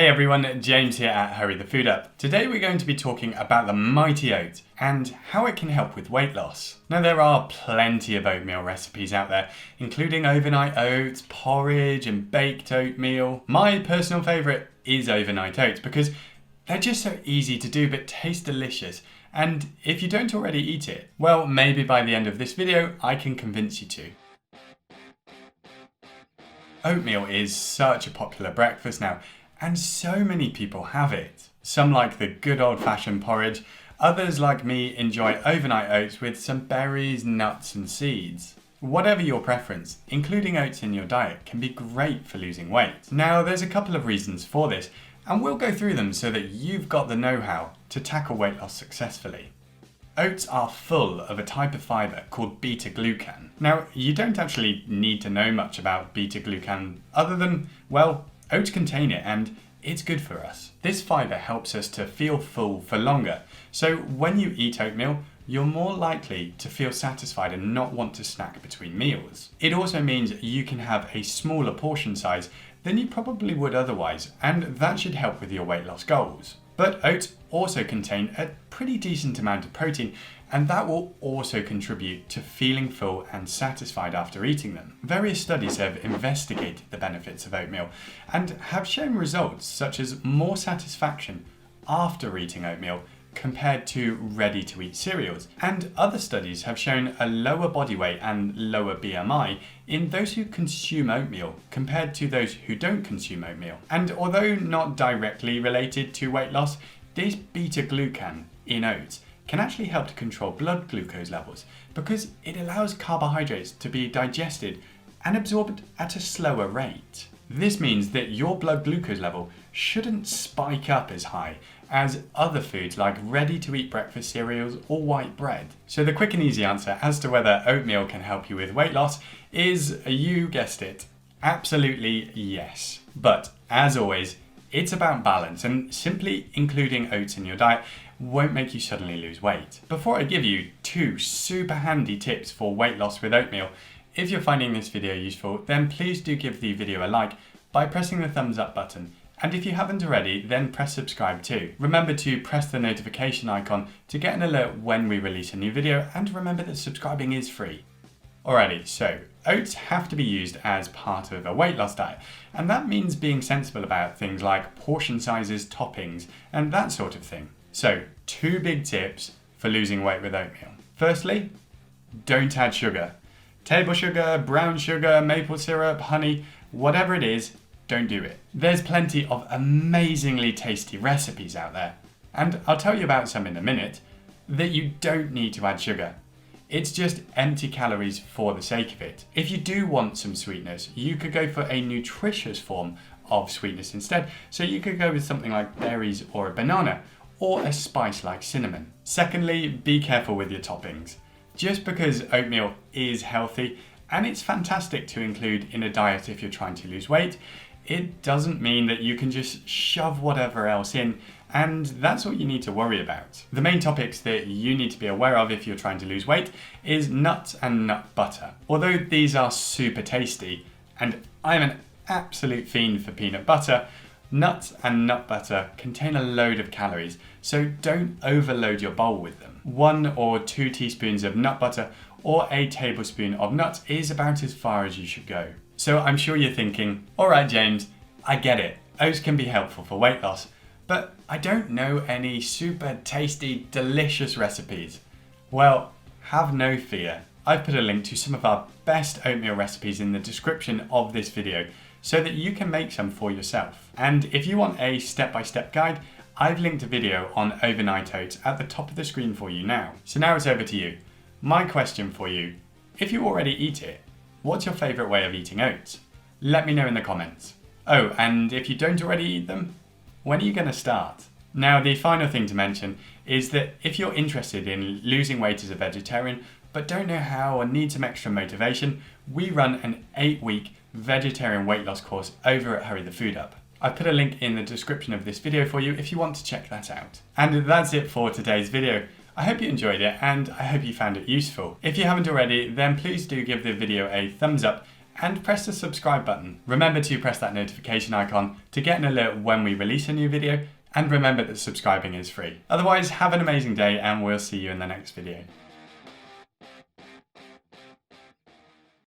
Hey everyone, James here at Hurry the Food Up. Today we're going to be talking about the mighty oat and how it can help with weight loss. Now there are plenty of oatmeal recipes out there, including overnight oats, porridge and baked oatmeal. My personal favourite is overnight oats because they're just so easy to do but taste delicious. And if you don't already eat it, well, maybe by the end of this video I can convince you to. Oatmeal is such a popular breakfast now, and so many people have it. Some like the good old-fashioned porridge, others like me enjoy overnight oats with some berries, nuts and seeds. Whatever your preference, including oats in your diet can be great for losing weight. Now there's a couple of reasons for this, and we'll go through them so that you've got the know-how to tackle weight loss successfully. Oats are full of a type of fibre called beta-glucan. Now, you don't actually need to know much about beta-glucan other than, well, oats contain it and it's good for us. This fibre helps us to feel full for longer, so when you eat oatmeal, you're more likely to feel satisfied and not want to snack between meals. It also means you can have a smaller portion size than you probably would otherwise, and that should help with your weight loss goals. But oats also contain a pretty decent amount of protein, and that will also contribute to feeling full and satisfied after eating them. Various studies have investigated the benefits of oatmeal and have shown results such as more satisfaction after eating oatmeal compared to ready-to-eat cereals. And other studies have shown a lower body weight and lower BMI in those who consume oatmeal compared to those who don't consume oatmeal. And although not directly related to weight loss, this beta-glucan in oats can actually help to control blood glucose levels because it allows carbohydrates to be digested and absorbed at a slower rate. This means that your blood glucose level shouldn't spike up as high as other foods like ready-to-eat breakfast cereals or white bread. So the quick and easy answer as to whether oatmeal can help you with weight loss is, you guessed it, absolutely yes. But as always, it's about balance, and simply including oats in your diet won't make you suddenly lose weight. Before I give you 2 super handy tips for weight loss with oatmeal, if you're finding this video useful, then please do give the video a like by pressing the thumbs up button. And if you haven't already, then press subscribe too. Remember to press the notification icon to get an alert when we release a new video, and remember that subscribing is free. Alrighty, so oats have to be used as part of a weight loss diet, and that means being sensible about things like portion sizes, toppings, and that sort of thing. So, 2 big tips for losing weight with oatmeal. Firstly, don't add sugar. Table sugar, brown sugar, maple syrup, honey, whatever it is, don't do it. There's plenty of amazingly tasty recipes out there, and I'll tell you about some in a minute, that you don't need to add sugar. It's just empty calories for the sake of it. If you do want some sweetness, you could go for a nutritious form of sweetness instead. So you could go with something like berries or a banana, or a spice like cinnamon. Secondly, be careful with your toppings. Just because oatmeal is healthy, and it's fantastic to include in a diet if you're trying to lose weight, it doesn't mean that you can just shove whatever else in, and that's what you need to worry about. The main topics that you need to be aware of if you're trying to lose weight is nuts and nut butter. Although these are super tasty, and I'm an absolute fiend for peanut butter, nuts and nut butter contain a load of calories, so don't overload your bowl with them. 1 or 2 teaspoons of nut butter or a tablespoon of nuts is about as far as you should go. So I'm sure you're thinking, alright James, I get it, oats can be helpful for weight loss, but I don't know any super tasty, delicious recipes. Well, have no fear. I've put a link to some of our best oatmeal recipes in the description of this video so that you can make some for yourself. And if you want a step-by-step guide, I've linked a video on overnight oats at the top of the screen for you now. So now it's over to you. My question for you, if you already eat it, what's your favourite way of eating oats? Let me know in the comments. Oh, and if you don't already eat them, when are you going to start? Now, the final thing to mention is that if you're interested in losing weight as a vegetarian, but don't know how or need some extra motivation, we run an 8-week vegetarian weight loss course over at Hurry the Food Up. I've put a link in the description of this video for you if you want to check that out. And that's it for today's video. I hope you enjoyed it and I hope you found it useful. If you haven't already, then please do give the video a thumbs up and press the subscribe button. Remember to press that notification icon to get an alert when we release a new video, and remember that subscribing is free. Otherwise, have an amazing day and we'll see you in the next video.